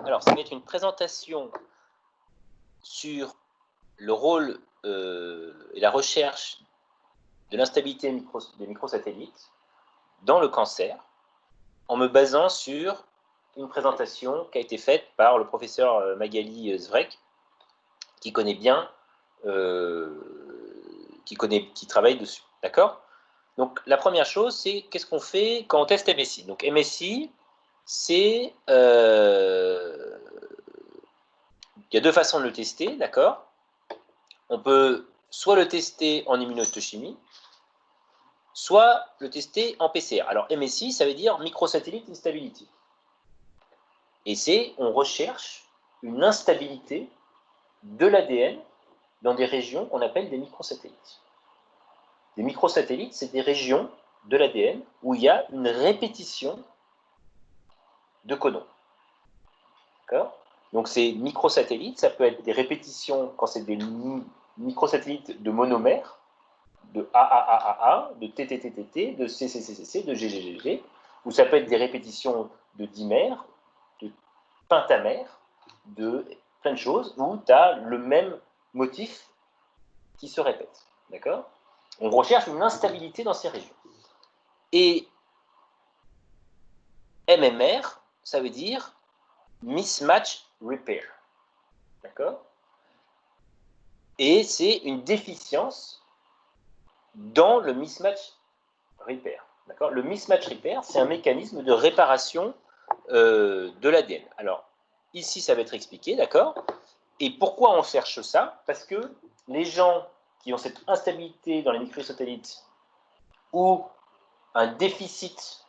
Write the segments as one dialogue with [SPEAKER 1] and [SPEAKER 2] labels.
[SPEAKER 1] Alors, ça va être une présentation sur le rôle et la recherche de l'instabilité des microsatellites dans le cancer, en me basant sur une présentation qui a été faite par le professeur Magali Zvrek, qui connaît bien, qui travaille dessus. D'accord? Donc, la première chose, c'est qu'est-ce qu'on fait quand on teste MSI? Donc, MSI, c'est... il y a deux façons de le tester, d'accord? On peut soit le tester en immunohistochimie, soit le tester en PCR. Alors, MSI, ça veut dire Microsatellite Instability. Et c'est, on recherche une instabilité de l'ADN dans des régions qu'on appelle des microsatellites. Des microsatellites, c'est des régions de l'ADN où il y a une répétition de codons. D'accord? Donc, ces microsatellites, ça peut être des répétitions quand c'est des microsatellites de monomères, de AAAAA, de TTTTT, de CCCCC, de GGGG, ou ça peut être des répétitions de dimères, de pentamères, de plein de choses, où tu as le même motif qui se répète. D'accord? On recherche une instabilité dans ces régions. Et MMR, ça veut dire mismatch repair. D'accord? Et c'est une déficience dans le mismatch repair. D'accord? Le mismatch repair, c'est un mécanisme de réparation de l'ADN. Alors, ici, ça va être expliqué, d'accord? Et pourquoi on cherche ça? Parce que les gens qui ont cette instabilité dans les microsatellites ou un déficit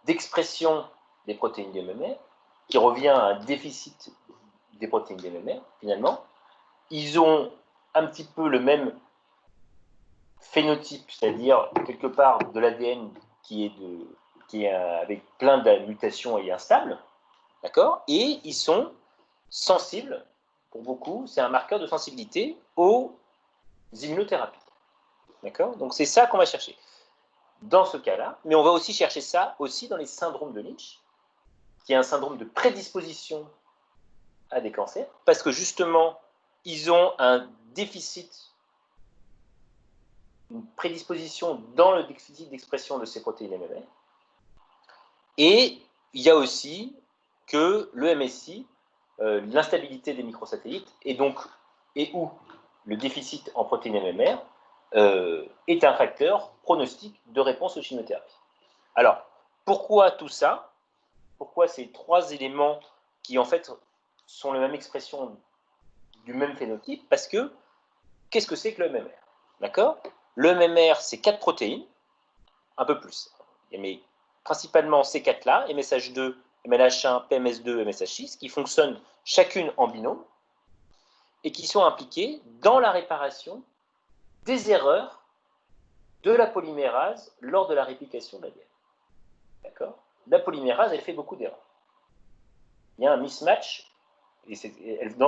[SPEAKER 1] d'expression des protéines du MMR, qui revient à un déficit des protéines du MMR, finalement, ils ont un petit peu le même phénotype, c'est-à-dire quelque part de l'ADN qui est avec plein de mutations et instable, d'accord? Et ils sont sensibles, pour beaucoup, c'est un marqueur de sensibilité aux immunothérapies, d'accord? Donc c'est ça qu'on va chercher dans ce cas-là, mais on va aussi chercher ça aussi dans les syndromes de Lynch, qui est un syndrome de prédisposition à des cancers, parce que justement, ils ont un déficit, une prédisposition dans le déficit d'expression de ces protéines MMR. Et il y a aussi que le MSI, l'instabilité des microsatellites, et où le déficit en protéines MMR est un facteur pronostic de réponse aux chimiothérapies. Alors, pourquoi tout ça? Pourquoi ces trois éléments qui en fait sont la même expression du même phénotype? Parce que, qu'est-ce que c'est que le MMR? D'accord? Le MMR, c'est 4 protéines, un peu plus, mais principalement ces 4-là, MSH2, MLH1, PMS2, MSH6, qui fonctionnent chacune en binôme et qui sont impliquées dans la réparation des erreurs de la polymérase lors de la réplication de l'ADN. D'accord? La polymérase, elle fait beaucoup d'erreurs. Il y a un mismatch, et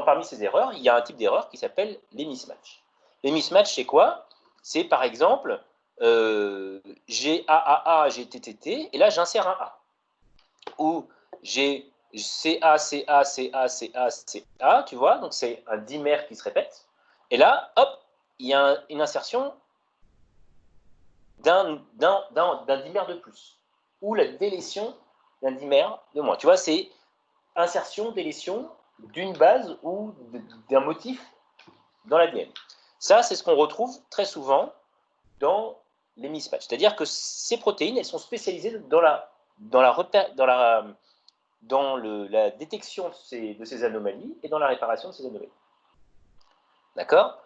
[SPEAKER 1] parmi ces erreurs, il y a un type d'erreur qui s'appelle les mismatchs. Les mismatchs, c'est quoi? C'est par exemple, j'ai AAA, j'ai TTT, et là j'insère un A. Ou j'ai CA, CA, CA, CA, CA, tu vois, donc c'est un dimère qui se répète. Et là, hop, il y a une insertion d'un dimère de plus, ou la délétion d'un dimère de moins. Tu vois, c'est insertion, délétion d'une base ou d'un motif dans l'ADN. Ça, c'est ce qu'on retrouve très souvent dans les mismatchs. C'est-à-dire que ces protéines, elles sont spécialisées dans la détection de ces anomalies et dans la réparation de ces anomalies. D'accord?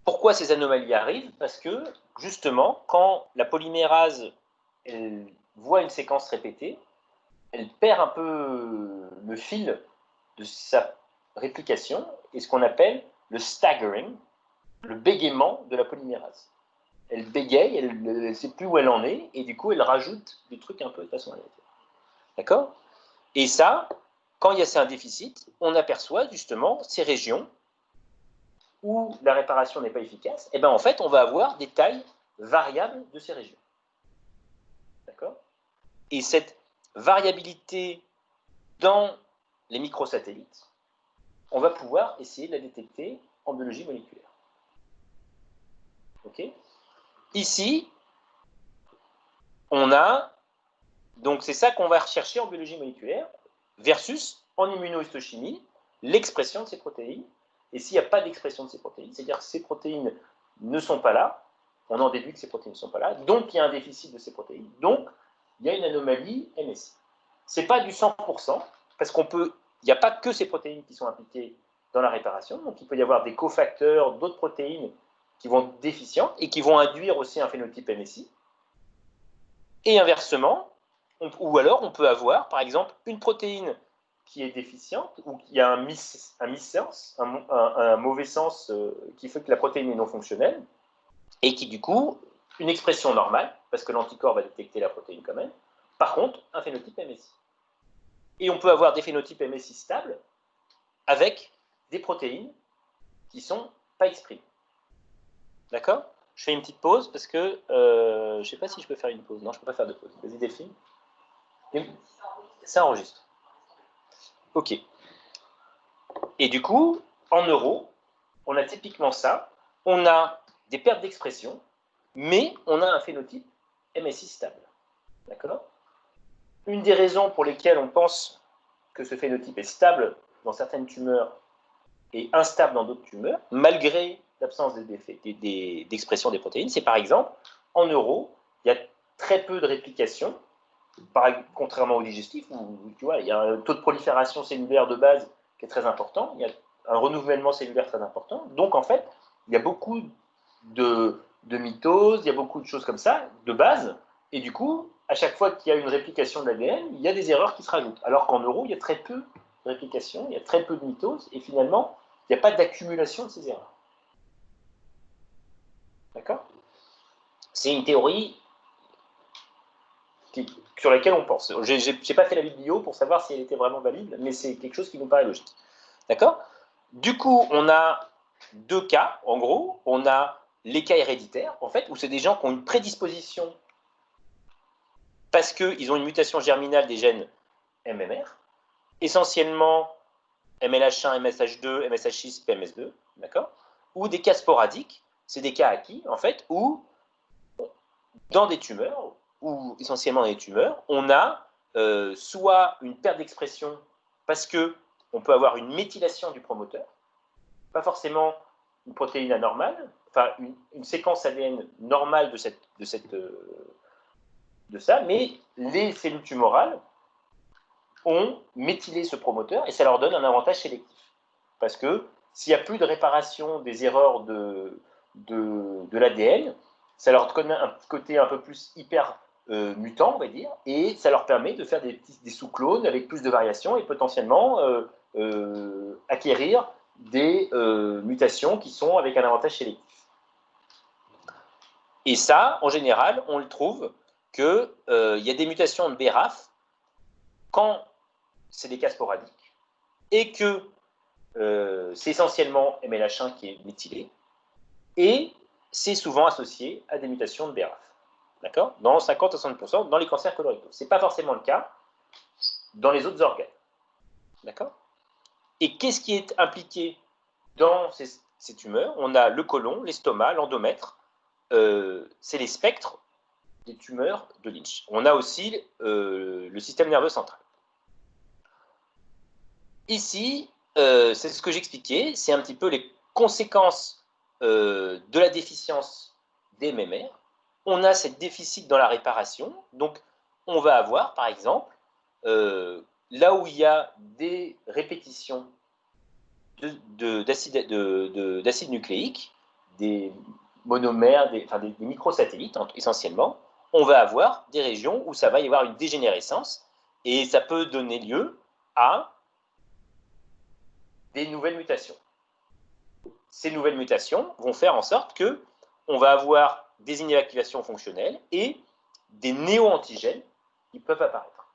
[SPEAKER 1] Pourquoi ces anomalies arrivent? Parce que, justement, quand la polymérase elle voit une séquence répétée, elle perd un peu le fil de sa réplication et ce qu'on appelle le staggering, le bégaiement de la polymérase. Elle bégaye, elle ne sait plus où elle en est, et du coup, elle rajoute des trucs un peu de façon aléatoire. D'accord? Et ça, quand il y a un déficit, on aperçoit justement ces régions où la réparation n'est pas efficace, et bien en fait, on va avoir des tailles variables de ces régions. D'accord? Et cette variabilité dans les microsatellites, on va pouvoir essayer de la détecter en biologie moléculaire. Ok. Ici, on a, donc c'est ça qu'on va rechercher en biologie moléculaire, versus en immunohistochimie, l'expression de ces protéines. Et s'il n'y a pas d'expression de ces protéines, c'est-à-dire que ces protéines ne sont pas là, on en déduit que ces protéines ne sont pas là, donc il y a un déficit de ces protéines, donc il y a une anomalie MSI. Ce n'est pas du 100%, parce il n'y a pas que ces protéines qui sont impliquées dans la réparation, donc il peut y avoir des cofacteurs, d'autres protéines qui vont être déficientes et qui vont induire aussi un phénotype MSI. Et inversement, ou alors on peut avoir, par exemple, une protéine qui est déficiente, ou qui a un missens, un mauvais sens qui fait que la protéine est non fonctionnelle, et qui du coup, une expression normale, parce que l'anticorps va détecter la protéine quand même, par contre, un phénotype MSI. Et on peut avoir des phénotypes MSI stables avec des protéines qui ne sont pas exprimées. D'accord? Je fais une petite pause parce que je ne sais pas si je peux faire une pause. Non, je ne peux pas faire de pause. Vas-y, Delphine. Ça enregistre. Ok. Et du coup, en neuro, on a typiquement ça. On a des pertes d'expression, mais on a un phénotype MSI stable. D'accord? Une des raisons pour lesquelles on pense que ce phénotype est stable dans certaines tumeurs et instable dans d'autres tumeurs, malgré l'absence d'expression des protéines, c'est par exemple, en neuro, il y a très peu de réplication, contrairement au digestif, où tu vois, il y a un taux de prolifération cellulaire de base qui est très important, il y a un renouvellement cellulaire très important, donc en fait, il y a beaucoup de mitose, il y a beaucoup de choses comme ça, de base, et du coup, à chaque fois qu'il y a une réplication de l'ADN, il y a des erreurs qui se rajoutent. Alors qu'en neuro, il y a très peu de réplication, il y a très peu de mitose, et finalement, il n'y a pas d'accumulation de ces erreurs. D'accord? C'est une théorie sur laquelle on pense. Je n'ai pas fait la biblio pour savoir si elle était vraiment valide, mais c'est quelque chose qui nous paraît logique. D'accord? Du coup, on a deux cas, en gros. On a les cas héréditaires, en fait, où c'est des gens qui ont une prédisposition parce qu'ils ont une mutation germinale des gènes MMR, essentiellement MLH1, MSH2, MSH6, PMS2, d'accord? Ou des cas sporadiques, c'est des cas acquis, en fait, où dans des tumeurs, ou essentiellement dans des tumeurs, on a soit une perte d'expression parce qu'on peut avoir une méthylation du promoteur, pas forcément une protéine anormale, enfin une séquence ADN normale de ça, mais les cellules tumorales ont méthylé ce promoteur et ça leur donne un avantage sélectif. Parce que s'il n'y a plus de réparation des erreurs de l'ADN, ça leur donne un côté un peu plus hyper mutant, on va dire, et ça leur permet de faire des sous-clones avec plus de variations et potentiellement acquérir des mutations qui sont avec un avantage sélectif. Et ça, en général, on le trouve qu'il y a des mutations de BRAF quand c'est des cas sporadiques et que c'est essentiellement MLH1 qui est méthylé et c'est souvent associé à des mutations de BRAF. D'accord? Dans 50 à 60% dans les cancers colorectaux. Ce n'est pas forcément le cas dans les autres organes. D'accord? Et qu'est-ce qui est impliqué dans ces tumeurs? On a le côlon, l'estomac, l'endomètre. C'est les spectres des tumeurs de Lynch. On a aussi le système nerveux central. Ici, c'est ce que j'expliquais, c'est un petit peu les conséquences de la déficience des MMR. On a cette déficit dans la réparation, donc on va avoir, par exemple, là où il y a des répétitions d'acide nucléique, des monomères, des microsatellites essentiellement, on va avoir des régions où ça va y avoir une dégénérescence et ça peut donner lieu à des nouvelles mutations. Ces nouvelles mutations vont faire en sorte qu'on va avoir des inactivations fonctionnelles et des néo-antigènes qui peuvent apparaître.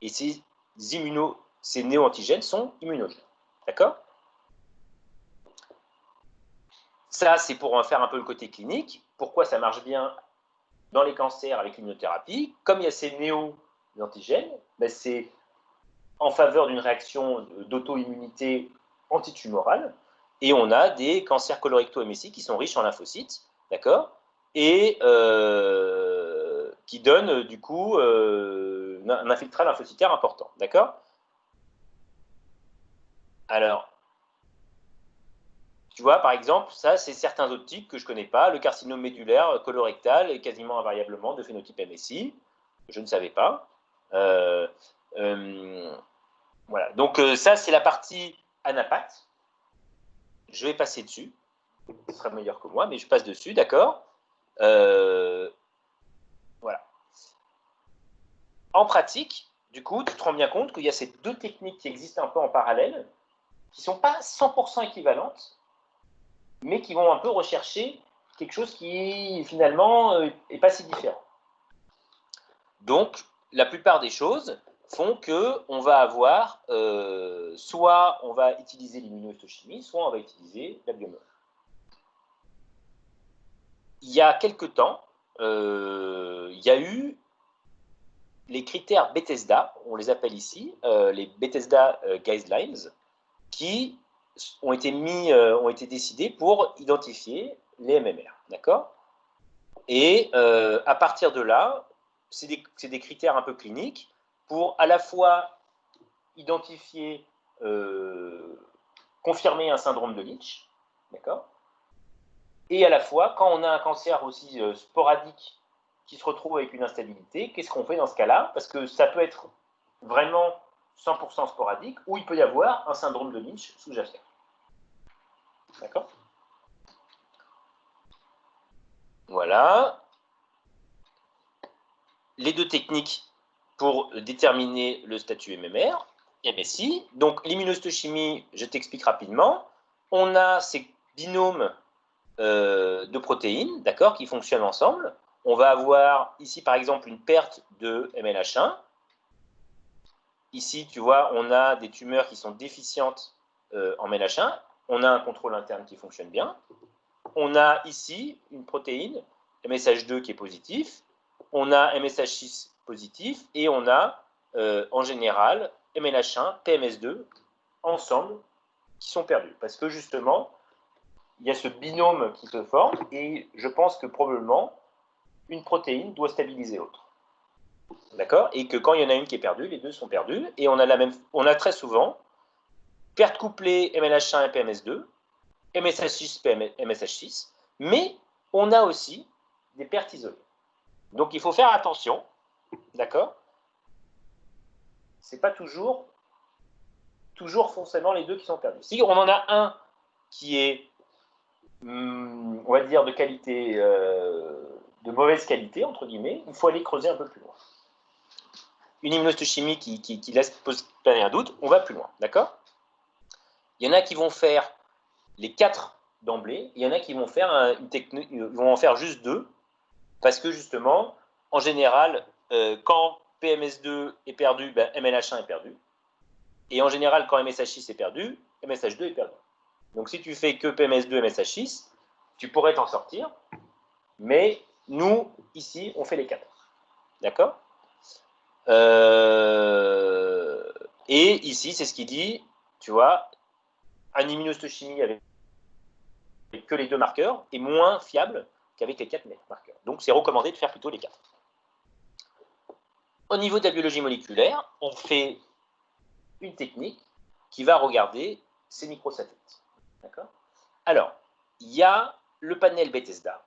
[SPEAKER 1] Et ces néo-antigènes sont immunogènes. D'accord? Ça, c'est pour en faire un peu le côté clinique. Pourquoi ça marche bien dans les cancers avec l'immunothérapie? Comme il y a ces néo-antigènes, ben c'est en faveur d'une réaction d'auto-immunité antitumorale, et on a des cancers colorectaux MSI qui sont riches en lymphocytes, d'accord, et qui donnent du coup un infiltrat lymphocytaire important, d'accord. Alors, tu vois, par exemple, ça, c'est certains autres types que je ne connais pas. Le carcinome médulaire colorectal est quasiment invariablement de phénotype MSI. Je ne savais pas. Voilà. Donc, ça, c'est la partie anapat. Je vais passer dessus. Ce sera meilleur que moi, mais je passe dessus, d'accord. Voilà. En pratique, du coup, tu te rends bien compte qu'il y a ces deux techniques qui existent un peu en parallèle, qui ne sont pas 100% équivalentes, mais qui vont un peu rechercher quelque chose qui, finalement, n'est pas si différent. Donc, la plupart des choses font qu'on va avoir, soit on va utiliser l'immunohistochimie, soit on va utiliser la biomol. Il y a quelque temps, il y a eu les critères Bethesda, on les appelle ici, les Bethesda Guidelines, qui ont été décidés pour identifier les MMR, d'accord. Et à partir de là, c'est des critères un peu cliniques pour à la fois identifier, confirmer un syndrome de Lynch, d'accord, et à la fois, quand on a un cancer aussi sporadique qui se retrouve avec une instabilité, qu'est-ce qu'on fait dans ce cas-là? Parce que ça peut être vraiment 100% sporadique, ou il peut y avoir un syndrome de Lynch sous-jacent. D'accord? Voilà. Les deux techniques pour déterminer le statut MMR, MSI. Donc, l'immunohistochimie, je t'explique rapidement. On a ces binômes de protéines, d'accord, qui fonctionnent ensemble. On va avoir ici, par exemple, une perte de MLH1. Ici, tu vois, on a des tumeurs qui sont déficientes en MLH1. On a un contrôle interne qui fonctionne bien. On a ici une protéine, MSH2, qui est positif. On a MSH6 positif. Et on a, en général, MLH1, PMS2, ensemble, qui sont perdus. Parce que, justement, il y a ce binôme qui se forme. Et je pense que, probablement, une protéine doit stabiliser l'autre. D'accord? Et que quand il y en a une qui est perdue, les deux sont perdus. Et on a très souvent perte couplée MLH1 et PMS2, MSH6, MSH6, mais on a aussi des pertes isolées. Donc il faut faire attention, d'accord? C'est pas toujours forcément les deux qui sont perdus. Si on en a un qui est, on va dire, de qualité, de mauvaise qualité, entre guillemets, il faut aller creuser un peu plus loin. Une immunohistochimie qui laisse planer un doute, on va plus loin, d'accord? Il y en a qui vont faire les 4 d'emblée, il y en a qui vont faire une technique, ils vont en faire juste 2, parce que justement, en général, quand PMS2 est perdu, ben, MLH1 est perdu. Et en général, quand MSH6 est perdu, MSH2 est perdu. Donc si tu fais que PMS2, MSH6, tu pourrais t'en sortir, mais nous, ici, on fait les 4. D'accord? Et ici, c'est ce qu'il dit, tu vois, un immunohistochimie avec que les 2 marqueurs est moins fiable qu'avec les 4 marqueurs. Donc, c'est recommandé de faire plutôt les 4. Au niveau de la biologie moléculaire, on fait une technique qui va regarder ces microsatellites. D'accord? Alors, il y a le panel Bethesda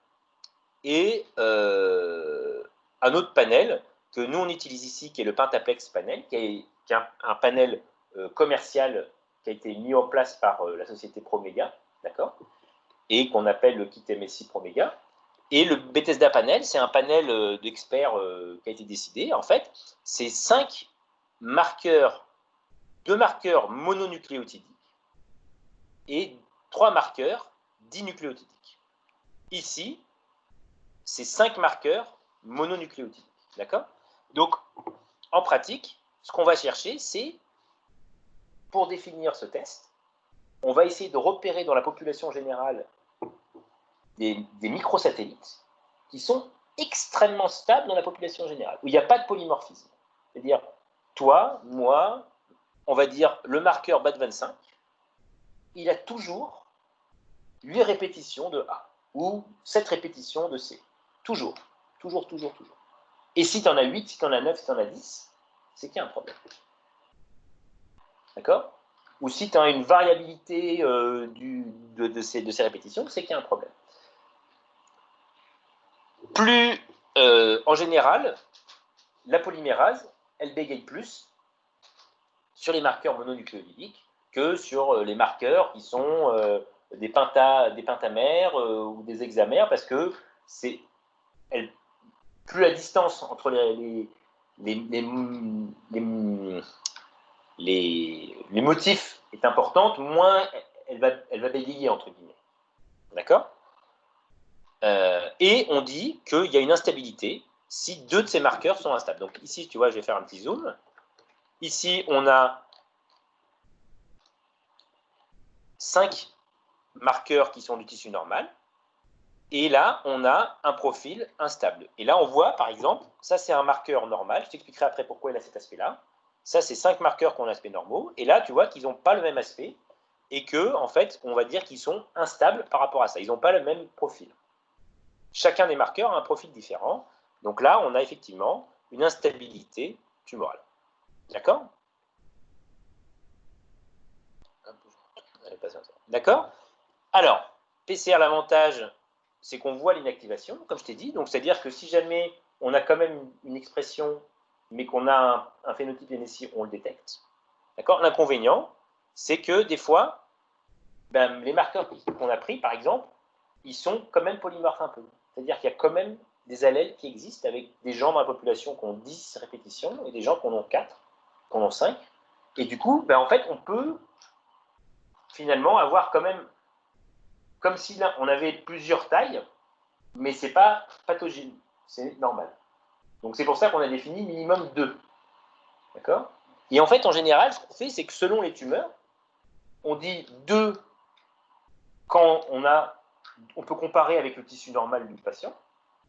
[SPEAKER 1] et un autre panel que nous, on utilise ici, qui est le Pentaplex panel, qui est un panel commercial qui a été mis en place par la société Promega, d'accord, et qu'on appelle le kit MSI Promega. Et le Bethesda panel, c'est un panel d'experts qui a été décidé. En fait, c'est 5 marqueurs, 2 marqueurs mononucléotidiques et 3 marqueurs dinucléotidiques. Ici, c'est 5 marqueurs mononucléotidiques. D'accord? Donc, en pratique, ce qu'on va chercher, c'est, pour définir ce test, on va essayer de repérer dans la population générale des microsatellites qui sont extrêmement stables dans la population générale, où il n'y a pas de polymorphisme. C'est-à-dire, toi, moi, on va dire, le marqueur BAT25, il a toujours 8 répétitions de A ou 7 répétitions de C. Toujours, toujours, toujours, toujours. Et si tu en as 8, si tu en as 9, si tu en as 10, c'est qu'il y a un problème. D'accord? Ou si tu as une variabilité de ces répétitions, c'est qu'il y a un problème. Plus, en général, la polymérase, elle bégaye plus sur les marqueurs mononucléotidiques que sur les marqueurs qui sont des pentamères ou des hexamères, parce que plus la distance entre les motifs est importante, moins elle va bégayer, entre guillemets. D'accord? Et on dit qu'il y a une instabilité si 2 de ces marqueurs sont instables. Donc ici, tu vois, je vais faire un petit zoom. Ici, on a 5 marqueurs qui sont du tissu normal. Et là, on a un profil instable. Et là, on voit, par exemple, ça, c'est un marqueur normal. Je t'expliquerai après pourquoi il a cet aspect-là. Ça, c'est 5 marqueurs qui ont l'aspect normaux. Et là, tu vois qu'ils n'ont pas le même aspect et que, en fait, on va dire qu'ils sont instables par rapport à ça. Ils n'ont pas le même profil. Chacun des marqueurs a un profil différent. Donc là, on a effectivement une instabilité tumorale. D'accord? D'accord? Alors, PCR, l'avantage, c'est qu'on voit l'inactivation, comme je t'ai dit. Donc, c'est-à-dire que si jamais on a quand même une expression, mais qu'on a un phénotype MSI, on le détecte. D'accord? L'inconvénient, c'est que des fois, ben, les marqueurs qu'on a pris, par exemple, ils sont quand même polymorphes un peu. C'est-à-dire qu'il y a quand même des allèles qui existent avec des gens dans la population qui ont 10 répétitions et des gens qui en ont 4, qui en ont 5. Et du coup, ben, en fait, on peut finalement avoir quand même, comme si là, on avait plusieurs tailles, mais ce n'est pas pathogène, c'est normal. Donc c'est pour ça qu'on a défini minimum 2. D'accord? Et en fait, en général, ce qu'on fait, c'est que selon les tumeurs, on dit 2 quand on peut comparer avec le tissu normal du patient,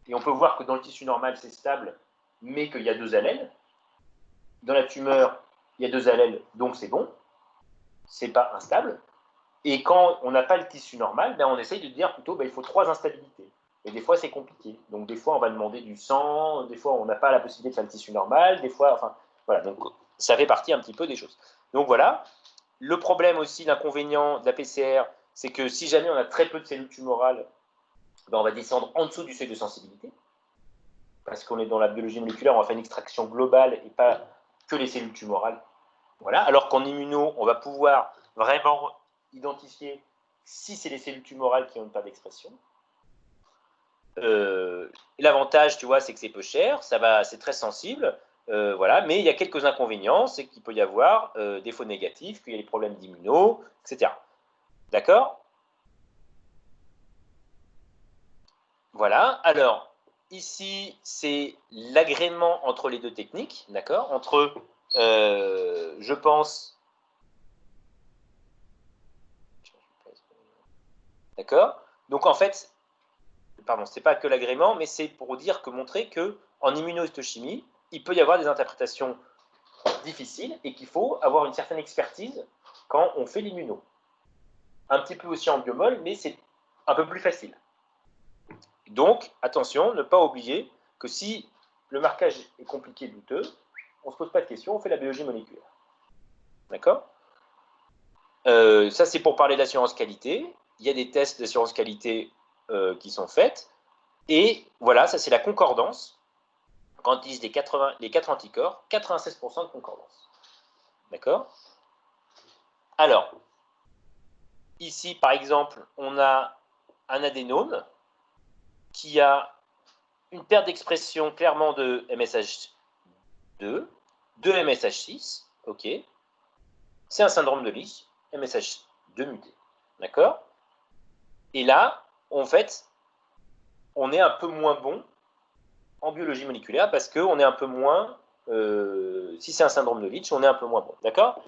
[SPEAKER 1] et on peut voir que dans le tissu normal, c'est stable, mais qu'il y a 2 allèles. Dans la tumeur, il y a 2 allèles, donc c'est bon, c'est pas instable. Et quand on n'a pas le tissu normal, ben on essaye de dire plutôt ben, il faut 3 instabilités. Et des fois, c'est compliqué. Donc, des fois, on va demander du sang, des fois, on n'a pas la possibilité de faire le tissu normal, des fois, enfin, voilà. Donc, ça fait partie un petit peu des choses. Donc, voilà. Le problème aussi, l'inconvénient de la PCR, c'est que si jamais on a très peu de cellules tumorales, ben, on va descendre en dessous du seuil de sensibilité. Parce qu'on est dans la biologie moléculaire, on va faire une extraction globale et pas que les cellules tumorales. Voilà. Alors qu'en immuno, on va pouvoir vraiment identifier si c'est les cellules tumorales qui n'ont pas d'expression. L'avantage, tu vois, c'est que c'est peu cher, c'est très sensible, voilà, mais il y a quelques inconvénients, c'est qu'il peut y avoir des faux négatifs, qu'il y a des problèmes d'immuno, etc. D'accord? Voilà, alors, ici, c'est l'agrément entre les deux techniques, d'accord? Entre, je pense... D'accord? Donc, en fait, pardon, ce n'est pas que l'agrément, mais c'est pour dire que montrer qu'en immunohistochimie, il peut y avoir des interprétations difficiles et qu'il faut avoir une certaine expertise quand on fait l'immuno. Un petit peu aussi en biomol, mais c'est un peu plus facile. Donc, attention, ne pas oublier que si le marquage est compliqué, douteux, on ne se pose pas de questions, on fait la biologie moléculaire. D'accord? Ça, c'est pour parler d'assurance qualité. Il y a des tests d'assurance qualité qui sont faits. Et voilà, ça, c'est la concordance. Quand ils disent les 4 anticorps, 96% de concordance. D'accord? Alors, ici, par exemple, on a un adénome qui a une perte d'expression clairement de MSH2, de MSH6, ok. C'est un syndrome de Lich, MSH2 muté, d'accord. Et là, en fait, on est un peu moins bon en biologie moléculaire parce qu'on est un peu moins, si c'est un syndrome de Lich, on est un peu moins bon, d'accord.